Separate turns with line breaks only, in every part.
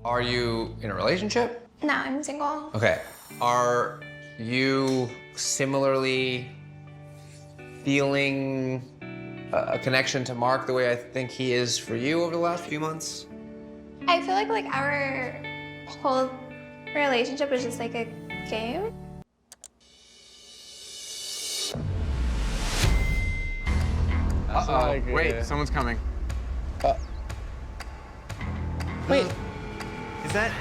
Are you in a relationship?
No, I'm single.
Okay. Are you similarly feeling a connection to Mark the way I think he is for you over the last few months?
I feel like our whole relationship is just like a game.
Uh-oh.
Wait, someone's coming.
Wait,
Is that?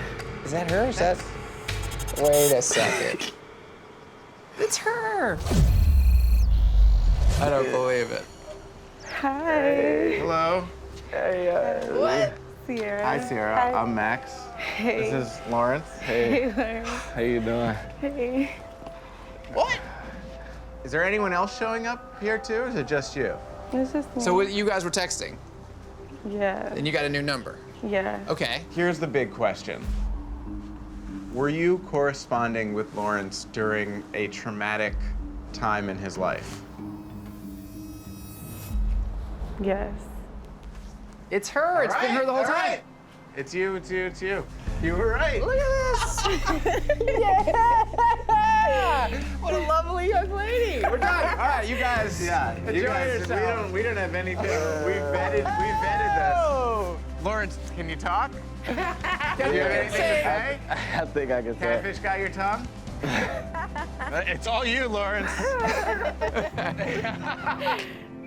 is that her? Is that... Wait a second. It's her! I don't believe it.
Hi.
Hello.
Hey,
What?
Sierra.
Hi, Sierra.
Hi.
I'm Max.
Hey.
This is Lawrence.
Hey, Larry.
How you doing?
Hey.
What?
Is there anyone else showing up here too, or is it just you?
It's just me.
So you guys were texting,
Yeah.
and you got a new number.
Yeah.
Okay.
Here's the big question. Were you corresponding with Lawrence during a traumatic time in his life?
Yes.
It's her. It's been her the whole time.
It's you, it's you, it's you. You were right.
Look at this. Yeah. What a lovely young lady. We're done. All right, you guys.
Yeah,
enjoy
you guys,
yourself.
we don't have anything. We vetted this. Lawrence, can you talk? Do you have anything to say?
I think I can say.
Catfish got your tongue? It's all you, Lawrence.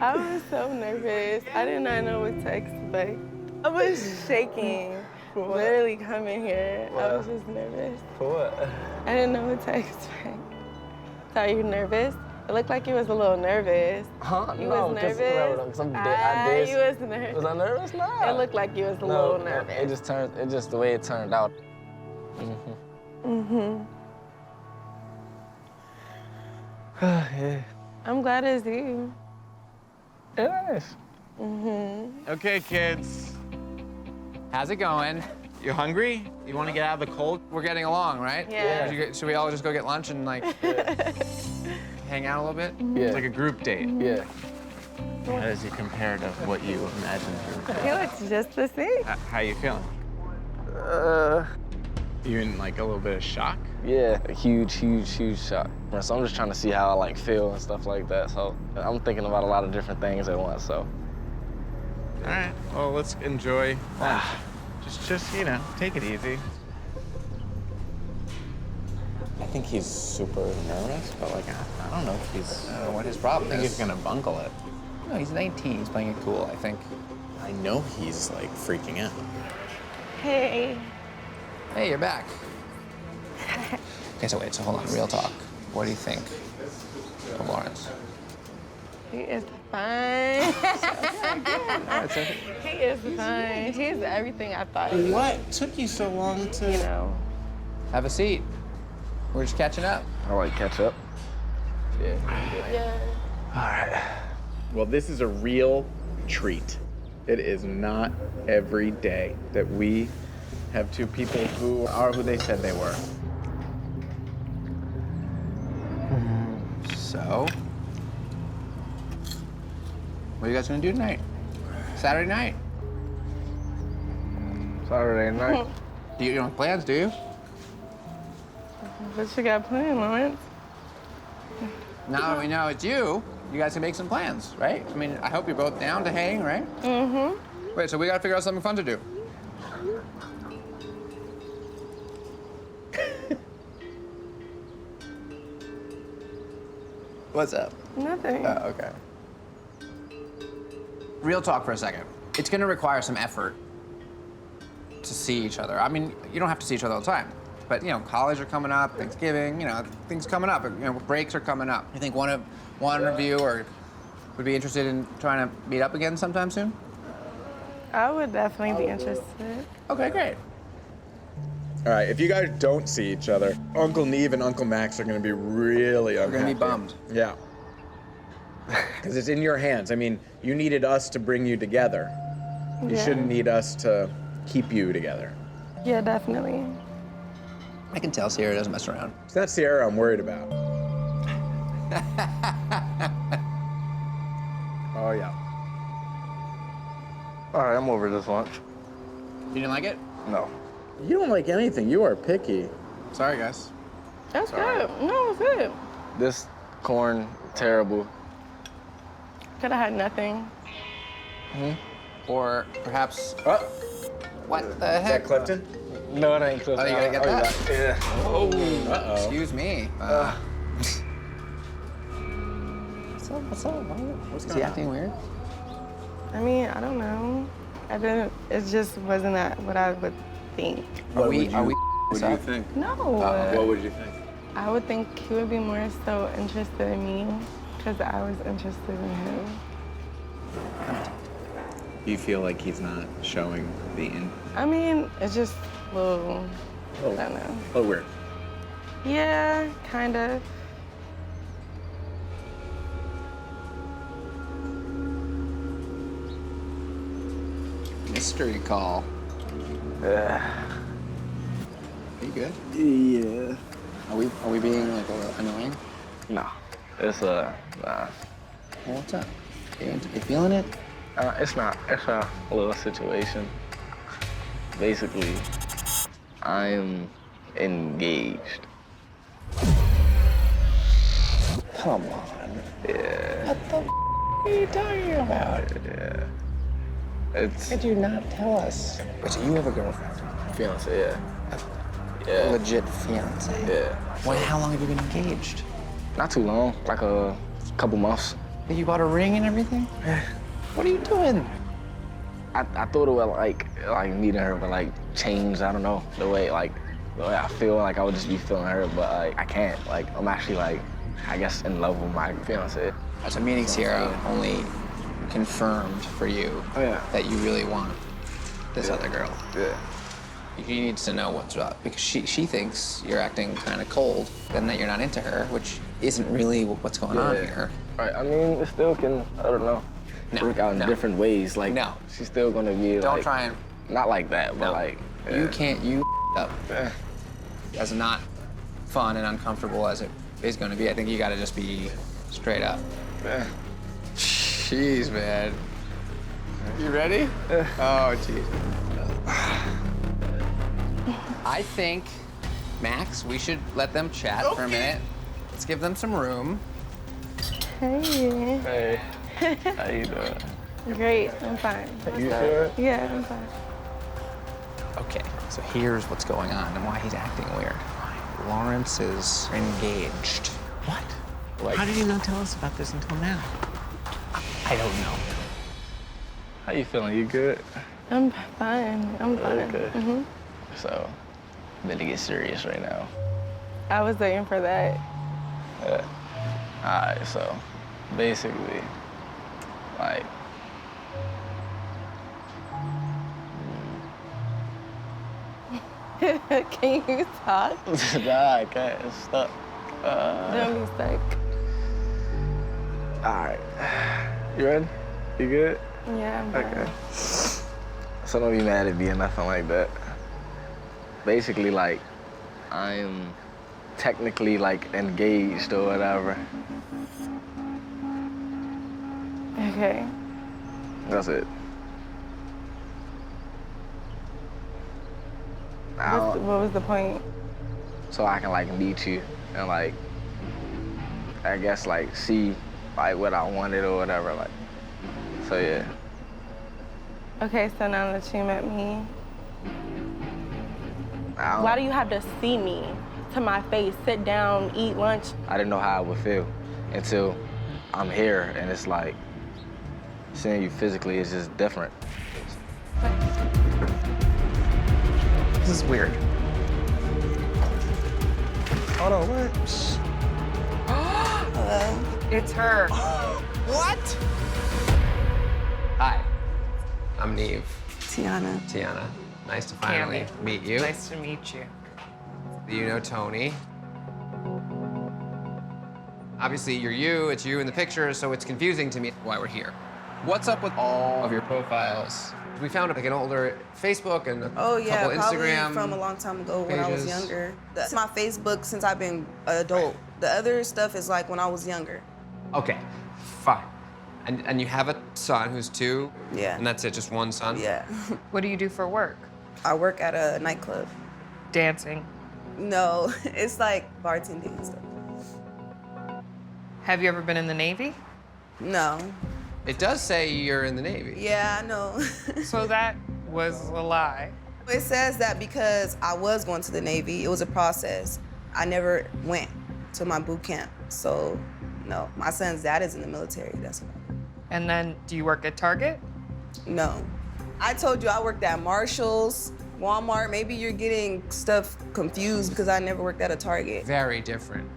I was so nervous. I did not know what text like. I was shaking. Literally coming here. I was just nervous.
For what?
I didn't know what text back. Are you nervous? It looked like you was a little nervous.
Huh?
You
no,
was nervous?
Because I did.
You was nervous.
Was I nervous? No.
It looked like you was a
no,
little
no,
nervous.
It just the way it turned out. Yeah.
I'm glad it's you.
It is.
Okay, kids.
How's it going?
You hungry? You want to get out of the cold?
We're getting along, right?
Yeah.
Should we all just go get lunch and like hang out a little bit?
Yeah.
It's like a group date.
Yeah.
How does he compare to what you imagined he would
He looks just the same.
How you feeling? You in like a little bit of shock?
Yeah. A huge shock. So I'm just trying to see how I like feel and stuff like that. So I'm thinking about a lot of different things at once. So.
All right. Well, let's enjoy lunch. Just you know, take it easy. I think he's super nervous, but like I don't know if he's.
I don't know what his problem
I think
is.
he's gonna bungle it.
No, he's 19. He's playing it cool, I think.
I know he's like freaking out.
Hey.
Hey, you're back. Okay, so wait, so hold on, real talk. What do you think of Lawrence?
He is fine.
It's okay.
He is fine. He's everything I thought he was,
What took you so long to?
you know.
Have a seat. We're just catching up.
I like catch up. Yeah.
Yeah.
All right. Well, this is a real treat. It is not every day that we have two people who are who they said they were.
So, what are you guys gonna do tonight? Saturday night?
Saturday night.
You don't have plans, do you?
What you got planned, Lawrence?
Now that we know it's you, you guys can make some plans, right? I mean, I hope you're both down to hang, right?
Mm-hmm.
Wait, so we gotta figure out something fun to do. What's up?
Nothing.
Okay. Real talk for a second. It's gonna require some effort to see each other. I mean, you don't have to see each other all the time, but you know, college are coming up, Thanksgiving, you know, things coming up. You know, breaks are coming up. You think one of you or would be interested in trying to meet up again sometime soon?
I would definitely be interested.
Okay, great.
All right, if you guys don't see each other, Uncle Neve and Uncle Max are gonna be really unhappy.
We're gonna be bummed.
Yeah. Because it's in your hands. I mean, you needed us to bring you together. You
Yeah.
shouldn't need us to keep you together.
Yeah, definitely.
I can tell Sierra doesn't mess around.
It's not Sierra I'm worried about. Oh, yeah.
All right, I'm over this lunch.
You didn't like it?
No.
You don't like anything. You are picky.
Sorry, guys.
That's good. No, it's good.
This corn, terrible.
Could have had nothing.
Or perhaps, what the
Is
heck?
that Clifton?
No, it ain't close.
Oh, you gotta get that?
Yeah.
Uh-oh.
Excuse me. What's up? What's
going
he
on?
acting weird?
I mean, I don't know. It just wasn't what I would think.
Are we
What do you
up?
think?
No.
What would you think?
I would think he would be more so interested in me because I was interested in him.
You feel like he's not showing the
I mean, it's just a little, I don't know.
a little weird.
Yeah, kind of.
Mystery call. Are you good?
Yeah.
Are we being like a little annoying?
No. It's nah.
Well, what's up? You feeling it?
It's not. It's a little situation. Basically, I'm engaged.
Come on.
Yeah.
What the are you talking about?
Yeah. It's
Did you not tell us? Wait, so you have a girlfriend?
fiance. Yeah. Yeah.
Legit fiance?
Yeah.
Well, how long have you been engaged?
Not too long. Like a couple months.
You bought a ring and everything? What are you doing?
I thought it would like meeting her would like change. I don't know the way I feel like I would just be feeling her, but like I can't. Like I'm actually like I guess in love with my fiance.
So meeting Sierra only confirmed for you that you really want this other girl.
Yeah.
He needs to know what's up because she thinks you're acting kind of cold and that you're not into her, which isn't really what's going on here.
Right. I mean, it still can. I don't know.
No,
Work out in
no.
different ways. Like
No.
she's still gonna be
Don't
like.
try and.
Not like that, but
No.
like.
You can't. You up.
Yeah.
As not fun and uncomfortable as it is going to be, I think you got to just be straight up.
Yeah.
Jeez, man. You ready? Oh, jeez. I think, Max, we should let them chat for a minute. Let's give them some room.
Hey.
Hey. How you doing?
Great, I'm fine.
You sure?
Yeah, I'm fine.
Okay, so here's what's going on and why he's acting weird. Lawrence is engaged.
What?
Like,
How did you not tell us about this until now?
I don't know.
How you feeling? You good?
I'm fine. I'm fine.
Okay. So, better get serious right now.
I was waiting for that.
Alright, so basically, like,
Can you talk?
nah, I can't. It's stuck.
Don't be stuck.
Alright. You ready? You good?
Yeah, I'm fine.
Okay. So don't be mad at me or nothing like that. Basically, like, I'm technically, like, engaged or whatever.
Okay.
That's it.
What was the point?
So I can, like, meet you and, like, I guess, like, see, like, what I wanted or whatever, like. So, yeah.
Okay, so now that you met me, why do you have to see me to my face, sit down, eat lunch?
I didn't know how I would feel until I'm here, and it's like, seeing you physically is just different.
This is weird.
Hold on, what?
It's her.
What? Hi, I'm Neve.
Tiana.
Tiana. Nice to finally
Gabby.
meet you.
Nice to meet you.
You know Tony. Obviously, you're you, it's you in the picture, so it's confusing to me why we're here. What's up with all of your profiles? We found like an older Facebook and a
Oh yeah,
couple
probably
Instagram
from a long time ago when I was
pages.
younger. That's my Facebook since I've been an adult. The other stuff is like when I was younger.
Okay, fine. And you have a son who's 2?
Yeah.
And that's it, just one son?
Yeah.
What do you do for work?
I work at a nightclub.
Dancing.
No, it's like bartending and stuff.
Have you ever been in the Navy?
No.
It does say you're in the Navy.
Yeah, I know.
So that was a lie.
It says that because I was going to the Navy, it was a process. I never went to my boot camp. So, no, my son's dad is in the military. That's about it.
And then, do you work at Target?
No. I told you I worked at Marshall's, Walmart. Maybe you're getting stuff confused because I never worked at a Target.
Very different.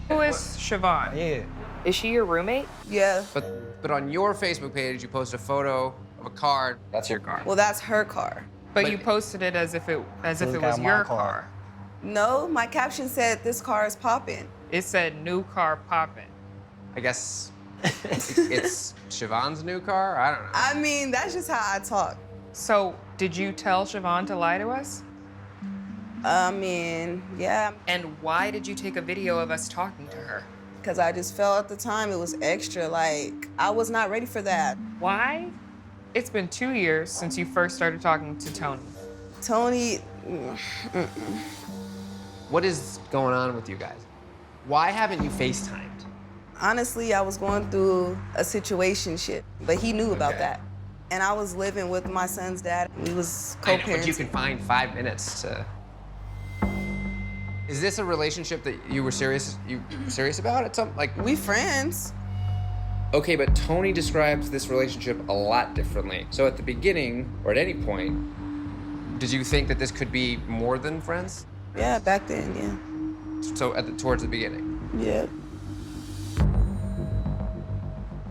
Who is Siobhan?
Yeah.
Is she your roommate?
Yeah.
But on your Facebook page, you post a photo of a car. That's your car.
Well, that's her car.
But you posted it as if it was
got my
your
car.
car.
No, my caption said this car is popping.
It said new car popping.
I guess it's Siobhan's new car? I don't know.
I mean, that's just how I talk.
So, did you tell Siobhan to lie to us?
I mean, yeah,
And why did you take a video of us talking to her?
because I just felt at the time it was extra. Like, I was not ready for that.
Why? It's been 2 years since you first started talking to Tony.
Tony,
What is going on with you guys? Why haven't you FaceTimed?
honestly, I was going through a situationship, but he knew about
Okay.
that. And I was living with my son's dad. We was
I know, but
co-parenting.
you can find 5 minutes to. Is this a relationship that you were serious about at some like?
We friends.
Okay, but Tony describes this relationship a lot differently. So at the beginning, or at any point, did you think that this could be more than friends?
Yeah, back then,
So towards the beginning.
yeah.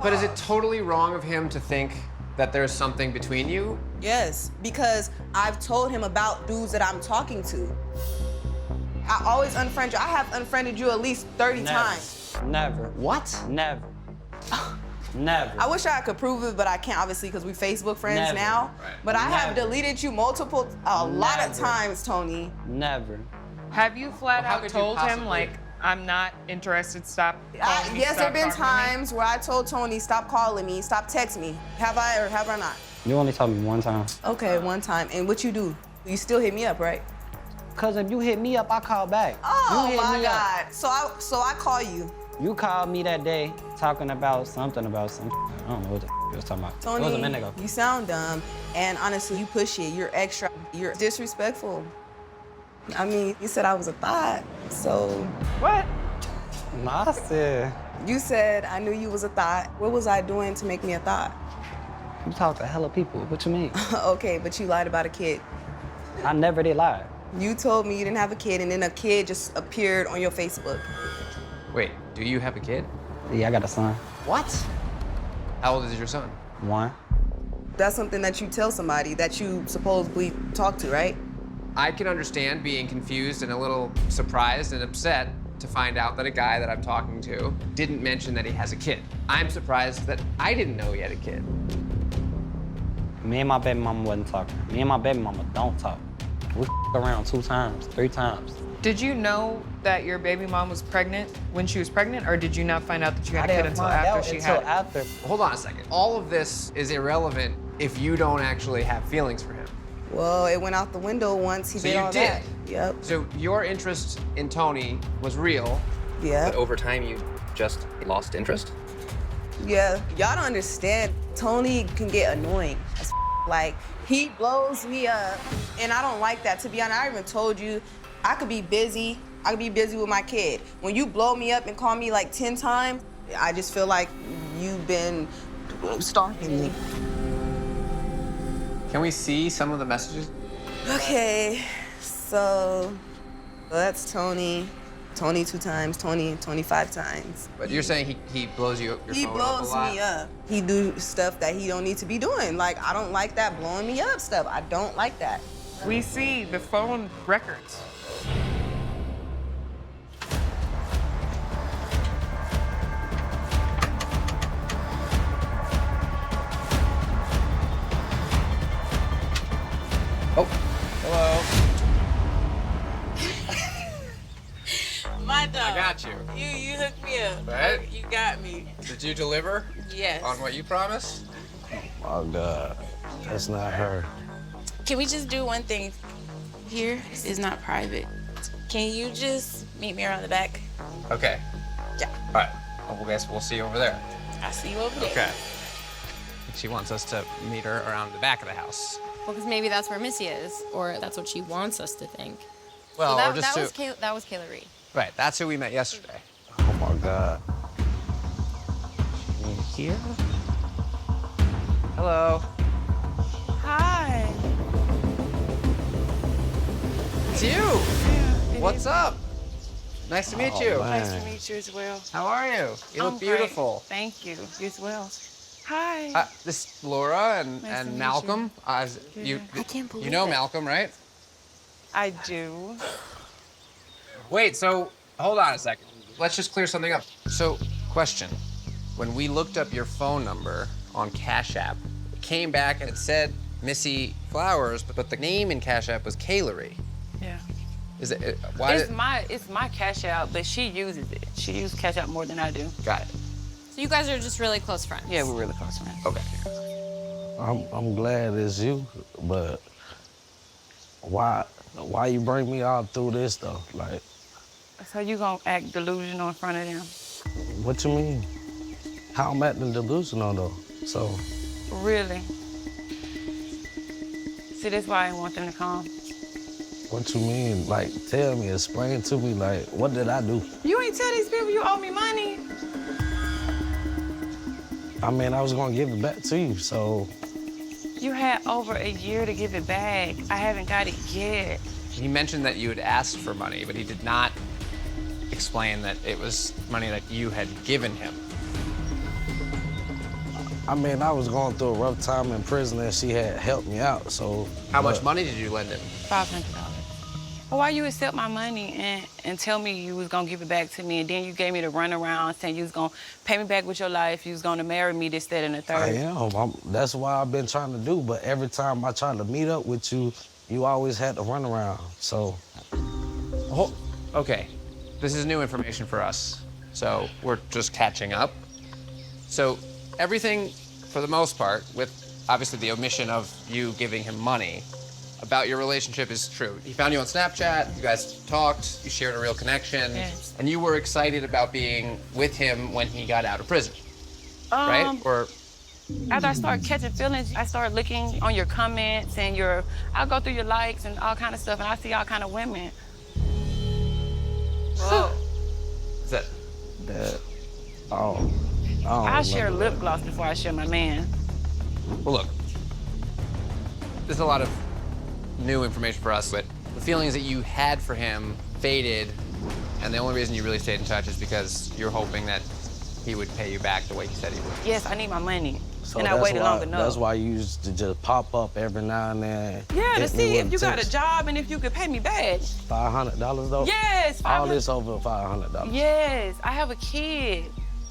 But is it totally wrong of him to think that there's something between you?
Yes, because I've told him about dudes that I'm talking to. I always unfriend you. I have unfriended you at least 30 times.
Never.
What?
Never. Never.
I wish I could prove it, but I can't, obviously, because we Facebook friends
Never.
now.
Right.
But I have
Never.
deleted you a lot of
Never.
times, Tony.
Never.
Have you flat
Well, how
out
could you
told him,
possibly-
like, I'm not interested, stop calling me,
Yes, there
stop
have been
talking to me?
times where I told Tony, stop calling me, stop texting me. Have I or have I not?
You only told me one time.
Okay, one time. And what you do? You still hit me up, right?
Cause if you hit me up, I call back.
Oh
you hit
my
me up.
God. So I call you.
You called me that day talking about something about some. I don't know what the you was talking about.
Tony,
it was a minute ago.
you sound dumb, and honestly, you push it. You're extra. You're disrespectful. I mean, you said I was a thought, so
What?
Nah, I said,
you said I knew you was a thought. What was I doing to make me a thought?
you talk to hella people. What you mean?
Okay, but you lied about a kid.
I never did lie.
You told me you didn't have a kid, and then a kid just appeared on your Facebook.
Wait, do you have a kid?
Yeah, I got a son.
What? How old is your son?
1.
That's something that you tell somebody that you supposedly talk to, right?
I can understand being confused and a little surprised and upset to find out that a guy that I'm talking to didn't mention that he has a kid. I'm surprised that I didn't know he had a kid.
Me and my baby mama wasn't talking. Me and my baby mama don't talk. We around 2 times, 3 times.
Did you know that your baby mom was pregnant when she was pregnant, or did you not find out that you had a kid until after she had it?
after.
Hold on a second. All of this is irrelevant if you don't actually have feelings for him.
Well, it went out the window once he
So
did
you
all
did?
that. Yep.
So your interest in Tony was real,
Yep.
but over time you just lost interest?
Yeah. Y'all don't understand. Tony can get annoying. as Like, he blows me up, and I don't like that. To be honest, I even told you, I could be busy. I could be busy with my kid. When you blow me up and call me like 10 times, I just feel like you've been stalking me.
Can we see some of the messages?
Okay, so that's Tony. Tony 2 times, Tony 25 times.
But you're saying he blows you your
He
phone up a
blows
lot?
me up. He do stuff that he don't need to be doing. Like, I don't like that blowing me up stuff. I don't like that.
We see the phone records.
Oh, hello.
My dog.
I got you.
You hooked me up.
Right?
You got me.
Did you deliver
Yes.
on what you promised?
Oh, God.
That's not her.
Can we just do one thing? Here is not private. Can you just meet me around the back?
Okay.
Yeah.
All right. Well, guess we'll see you over there.
I'll see you over there.
Okay. She wants us to meet her around the back of the house.
Well, because maybe that's where Missy is, or that's what she wants us to think.
Well,
so
or just
that was Kayla Ree.
Right, that's who we met yesterday.
Oh my God. She in here?
Hello.
Hi.
It's you.
Yeah,
What's up? Nice to meet
Oh,
you.
man.
Nice to meet you as well.
How are you? You look
I'm
beautiful.
Great. Thank you. You as well. Hi.
This is Laura
Nice to
and
meet
Malcolm. You
I can't believe
you know
it.
Malcolm, right?
I do.
Wait, so hold on a second. Let's just clear something up. So, question. When we looked up your phone number on Cash App, it came back and it said Missy Flowers, but the name in Cash App was Kayla Ree.
Yeah.
Is it why?
It's my Cash App, but she uses it. She uses Cash App more than I do.
Got it.
So you guys are just really close friends.
Yeah, we're really close friends.
Okay.
I'm glad it's you, but why you bring me all through this though? Like,
So you gonna act delusional in front of them?
what you mean? How I'm acting delusional though? So,
Really? See, that's why I didn't want them to come.
what you mean? Like, tell me, explain to me, like, what did I do?
You ain't tell these people you owe me money.
I mean, I was gonna give it back to you, so.
You had over a year to give it back. I haven't got it yet.
He mentioned that you had asked for money, but he did not explain that it was money that you had given him.
I mean, I was going through a rough time in prison and she had helped me out, so.
How much
but-
money did you lend him?
$500. Well, why you accept my money and tell me you was gonna give it back to me, and then you gave me the runaround saying you was gonna pay me back with your life, you was gonna marry me, this, that, and the third.
I am. That's what I've been trying to do, but every time I try to meet up with you, you always had to run around, so.
Oh, okay. This is new information for us, so we're just catching up. So everything, for the most part, with obviously the omission of you giving him money, about your relationship is true. He found you on Snapchat, you guys talked, you shared a real connection,
Yes.
and you were excited about being with him when he got out of prison, right? Or
After I started catching feelings, I started looking on your comments and I'll go through your likes and all kind of stuff, and I see all kind of women.
whoa, is that?
That, oh, I don't
I share
remember
lip
that.
gloss before I share my man.
Well, look, there's a lot of new information for us, but the feelings that you had for him faded, and the only reason you really stayed in touch is because you're hoping that he would pay you back the way he said he would.
Yes, I need my money.
So
and I
that's
waited
why-
long enough.
That's why you used to just pop up every now and then.
Yeah, to
hit me
see
with
if you got a
text.
job and if you could pay me back.
$500 though?
Yes,
All
$500.
this over $500.
Yes, I have a kid.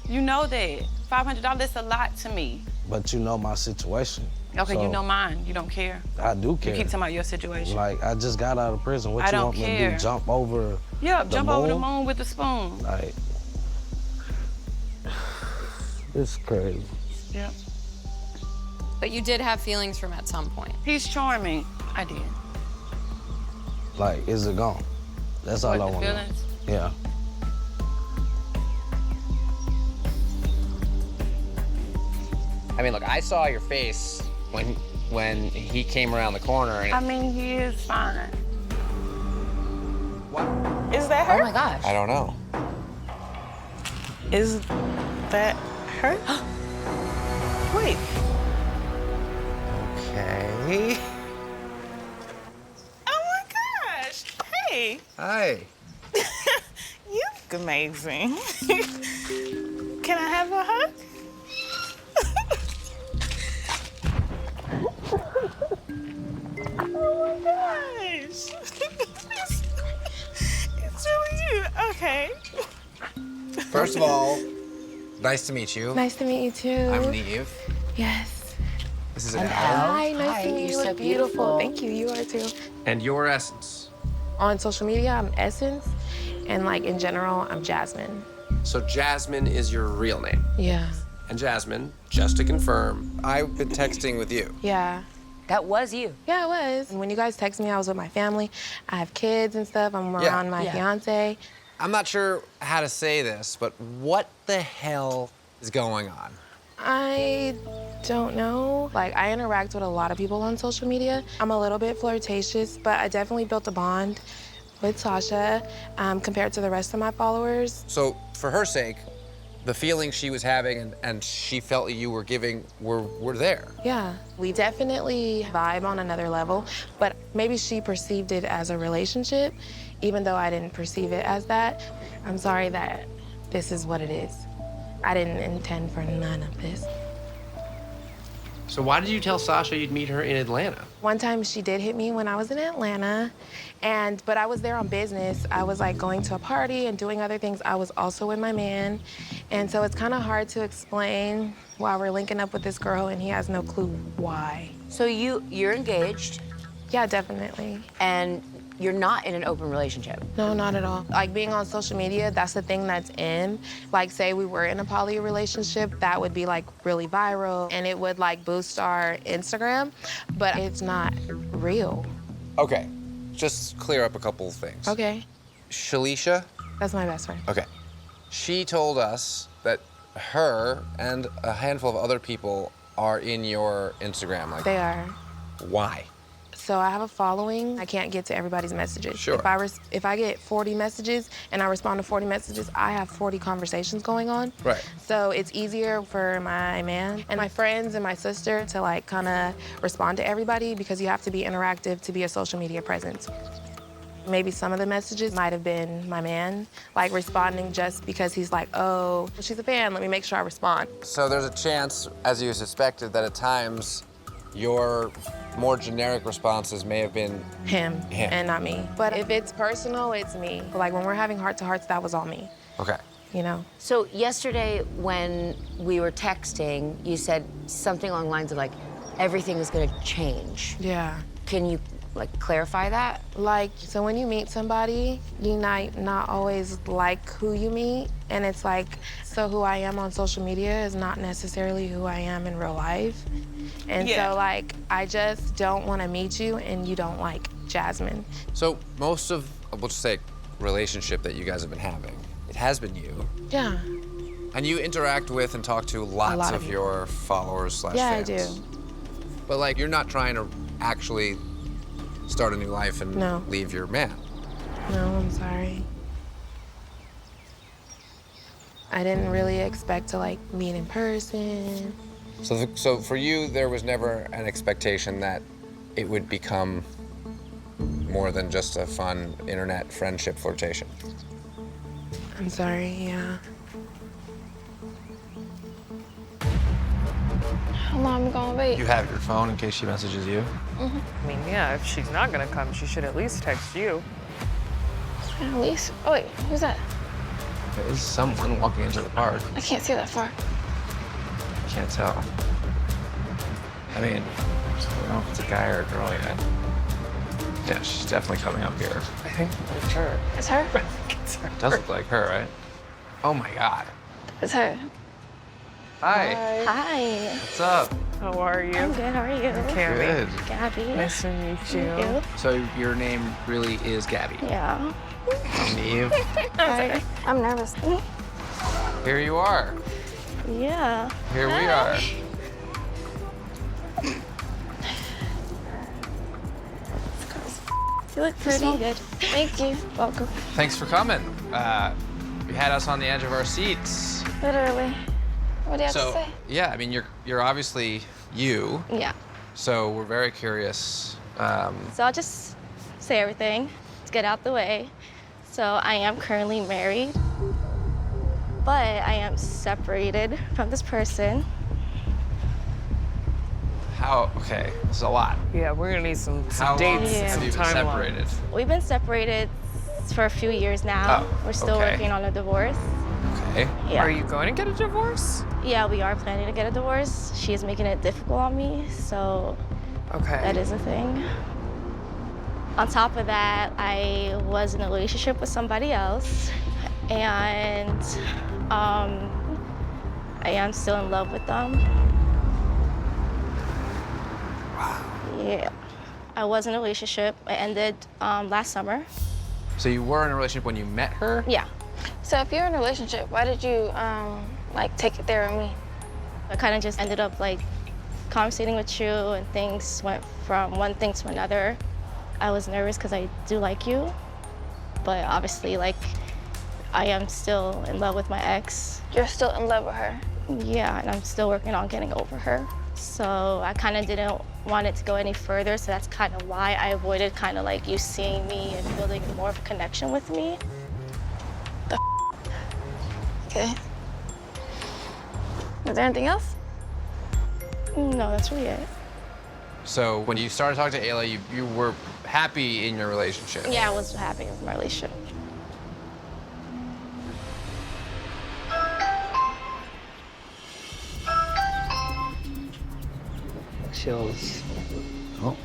You know that. $500, that's a lot to me.
But you know my situation.
Okay,
so
you know mine. You don't care.
I do care.
You keep talking about your situation.
Like, I just got out of prison. What
I
you
don't
want me to
care.
do? Jump over
Yeah,
the
jump over the
moon?
moon with the spoon.
Like, it's crazy.
Yep.
But you did have feelings for him at some point.
He's charming. I did.
Like, is it gone? That's all
What,
I
the
want to know.
feelings?
Yeah.
I mean, look, I saw your face when he came around the corner, and
I mean, he is fine.
what?
Is that her?
Oh my gosh.
I don't know.
Is that her? Wait.
Okay.
Oh my gosh. Hey,
Hi.
you look amazing. Can I have a hug? Oh my gosh. It's really you. Okay.
First of all, nice to meet you.
Nice to meet you too.
I'm Neve.
Yes.
This is Al.
Hi, nice to meet you.
You're
You
so
look beautiful. Thank you. You are too.
And your Essence.
On social media, I'm Essence, and like in general, I'm Jasmine.
So Jasmine is your real name.
Yeah.
And Jasmine, just to confirm, I've been texting with you.
Yeah.
That was you.
Yeah, it was. And when you guys text me, I was with my family. I have kids and stuff. I'm around my fiance.
I'm not sure how to say this, but what the hell is going on?
I don't know. Like, I interact with a lot of people on social media. I'm a little bit flirtatious, but I definitely built a bond with Sasha compared to the rest of my followers.
So, for her sake, the feelings she was having and she felt you were giving were there.
Yeah, we definitely vibe on another level, but maybe she perceived it as a relationship, even though I didn't perceive it as that. I'm sorry that this is what it is. I didn't intend for none of this.
So why did you tell Sasha you'd meet her in Atlanta?
One time she did hit me when I was in Atlanta, but I was there on business. I was like going to a party and doing other things. I was also with my man. And so it's kind of hard to explain why we're linking up with this girl and he has no clue why.
So you're engaged?
Yeah, definitely.
And you're not in an open relationship?
No, not at all. Like being on social media, that's the thing that's in. Like say we were in a poly relationship, that would be like really viral and it would like boost our Instagram, but it's not real.
Okay, just clear up a couple of things.
Okay.
Shalisha?
That's my best friend.
Okay. She told us that her and a handful of other people are in your Instagram. Like,
they are.
Why?
So I have a following. I can't get to everybody's messages.
Sure.
If I get 40 messages and I respond to 40 messages, I have 40 conversations going on.
Right.
So it's easier for my man and my friends and my sister to like kind of respond to everybody because you have to be interactive to be a social media presence. Maybe some of the messages might have been my man, like responding just because he's like, oh, she's a fan, let me make sure I respond.
So there's a chance, as you suspected, that at times your more generic responses may have been
him and not me. But if it's personal, it's me. Like when we're having heart-to-hearts, that was all me.
Okay.
You know?
So yesterday when we were texting, you said something along the lines of like, everything is gonna change.
Yeah.
Can you like clarify that?
Like, so when you meet somebody, you might not always like who you meet. And it's like, so who I am on social media is not necessarily who I am in real life. And so like, I just don't want to meet you and you don't like Jasmine.
So most of, we'll just say, relationship that you guys have been having, it has been you.
Yeah.
And you interact with and talk to lots of your followers slash fans.
Yeah, I do.
But like, you're not trying to actually start a new life and leave your man.
No, I'm sorry. I didn't really expect to like meet in person.
So for you, there was never an expectation that it would become more than just a fun internet friendship flirtation.
I'm sorry, yeah.
How long we gonna wait?
You have your phone in case she messages you?
I mean, yeah, if she's not gonna come, she should at least text you.
At least, oh wait, who's that?
There's someone walking into the park.
I can't see that far.
Can't tell. I mean, I don't know if it's a guy or a girl yet. Yeah, she's definitely coming up here. I think it's her.
It's her?
It's her. It does look like her, right? Oh my God.
It's her.
Hi.
Hi.
What's up?
How are you?
I'm good, how are you?
Gabby.
Good.
Gabby.
Nice to meet you.
Meet you.
So your name really is Gabby?
Yeah.
Eve.
I'm sorry. I'm nervous.
Here you are.
Yeah.
Here we are.
You look pretty. You smell good. Thank you. Welcome.
Thanks for coming. You had us on the edge of our seats.
Literally. What do you have to say?
Yeah, I mean, you're obviously you.
Yeah.
So we're very curious.
So I'll just say everything to get out the way. So I am currently married, but I am separated from this person.
How? Okay, this is a lot.
Yeah, we're gonna need some dates
How long
and
have you
some
been
timeline.
separated?
We've been separated for a few years now.
Oh,
We're still
okay.
working on a divorce.
Okay.
Yeah.
Are you going to get a divorce?
Yeah, we are planning to get a divorce. She is making it difficult on me, so that is a thing. On top of that, I was in a relationship with somebody else, and I am still in love with them.
Wow.
Yeah. I was in a relationship. It ended last summer.
So you were in a relationship when you met her?
Yeah.
So if you're in a relationship, why did you like take it there with me?
I kind of just ended up like conversating with you, and things went from one thing to another. I was nervous because I do like you, but obviously like I am still in love with my ex.
You're still in love with her?
Yeah, and I'm still working on getting over her. So I kind of didn't want it to go any further, so that's kind of why I avoided kind of like you seeing me and building more of a connection with me.
Okay. Is there anything else?
No, that's really it.
So when you started talking to Ayla, you were happy in your relationship?
Yeah, I was happy with my relationship.
Chills.
Oh.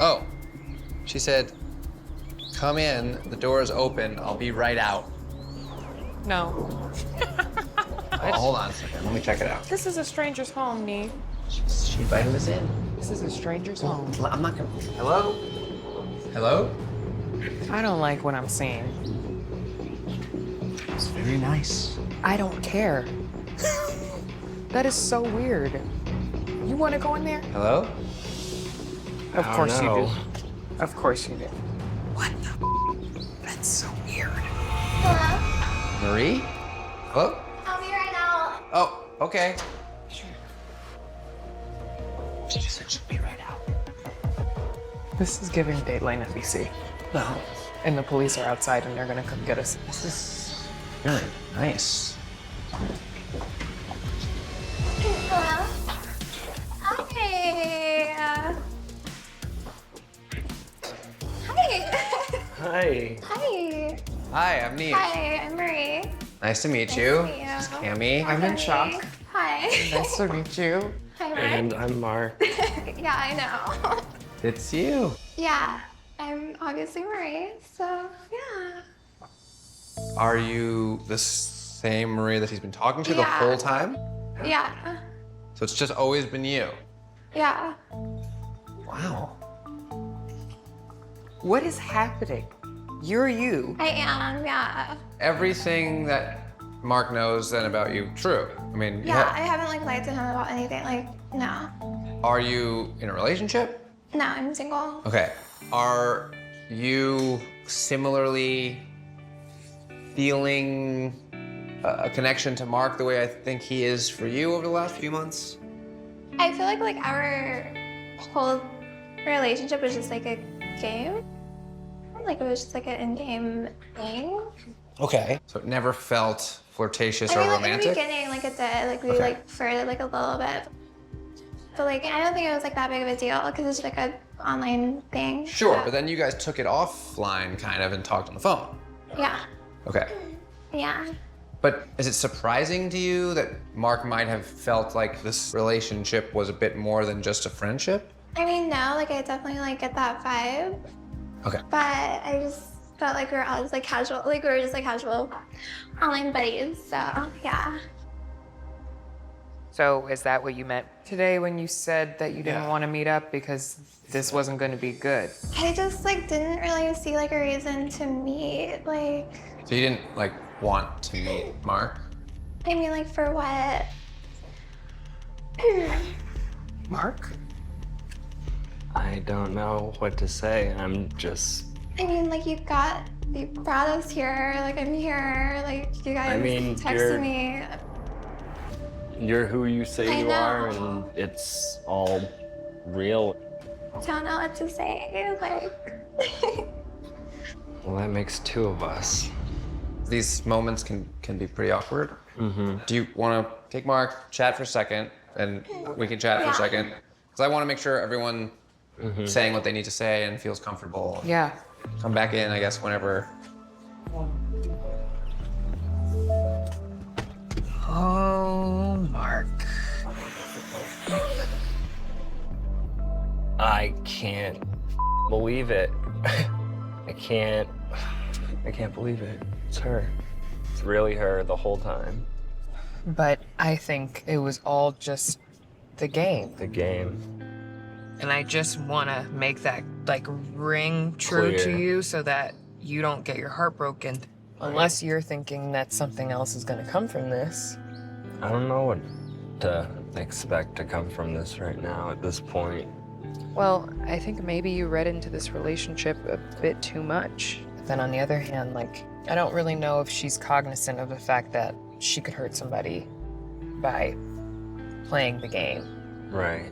Oh. She said, come in, the door is open, I'll be right out.
No.
Oh, hold on a second, let me check it out.
This is a stranger's home, Nee.
She invited us in.
This is a stranger's home.
I'm not gonna. Hello? Hello?
I don't like what I'm seeing.
It's very nice.
I don't care. That is so weird. You want to go in there?
Hello?
Of course you
know.
do. Of course you do. What the? That's so weird.
Hello?
Marie? Hello?
I'll be right out.
Oh, okay. Sure. She just said she'll be right out.
This is giving Dateline FEC.
No.
And the police are outside and they're gonna come get us.
This is really nice.
Hello? Hi. Hi.
Hi.
Hi.
Hi, I'm Neve.
Hi, I'm Marie.
Nice to meet
Nice
you.
to meet you.
This is Cammy.
I'm in shock.
Hi.
Nice to meet you.
Hi, Mark.
And I'm Mark.
Yeah, I know.
It's you.
Yeah, I'm obviously Marie, so yeah.
Are you the same Marie that he's been talking to the
Yeah.
whole time?
Yeah.
So it's just always been you?
Yeah.
Wow.
What is happening? You're you.
I am, yeah.
Everything that Mark knows then about you, true. I mean,
Yeah, I haven't like lied to him about anything, like, no.
Are you in a relationship?
No, I'm single.
Okay. Are you similarly feeling a connection to Mark the way I think he is for you over the last few months?
I feel like our whole relationship was just like a game. Like it was just like an in-game thing.
Okay. So it never felt flirtatious
I mean,
or
like
romantic?
in the beginning, like it did. Like we
Okay.
like flirted like a little bit. But like I don't think it was like that big of a deal because it's like an online thing.
Sure, but then you guys took it offline kind of and talked on the phone.
Yeah.
Okay.
Yeah.
But is it surprising to you that Mark might have felt like this relationship was a bit more than just a friendship?
I mean, no, like I definitely like get that vibe.
Okay.
But I just felt like we were all just like casual, like we were just like casual online buddies. So yeah.
So is that what you meant today when you said that you didn't want to meet up because this wasn't going to be good?
I just like didn't really see like a reason to meet. Like,
So you didn't like want to meet Mark?
I mean, like for what?
Mark?
I don't know what to say. I'm just.
I mean, like you brought us here. Like I'm here. Like you guys
I mean,
texted me.
You're who you say
I
you are,
know.
and it's all real.
Don't know what to say. Like.
Well, that makes two of us.
These moments can be pretty awkward.
Mm-hmm.
Do you want to take Mark, chat for a second, and we can chat for a second? Because I want to make sure everyone saying what they need to say and feels comfortable.
Yeah.
Come back in, I guess, whenever.
Oh, Mark.
I can't believe it. I can't believe it. It's her. It's really her the whole time.
But I think it was all just The game.
The game.
And I just want to make that like ring true to
Clear.
you so that you don't get your heart broken. Unless you're thinking that something else is going to come from this.
I don't know what to expect to come from this right now at this point.
Well, I think maybe you read into this relationship a bit too much. But then on the other hand, like, I don't really know if she's cognizant of the fact that she could hurt somebody by playing the game.
Right.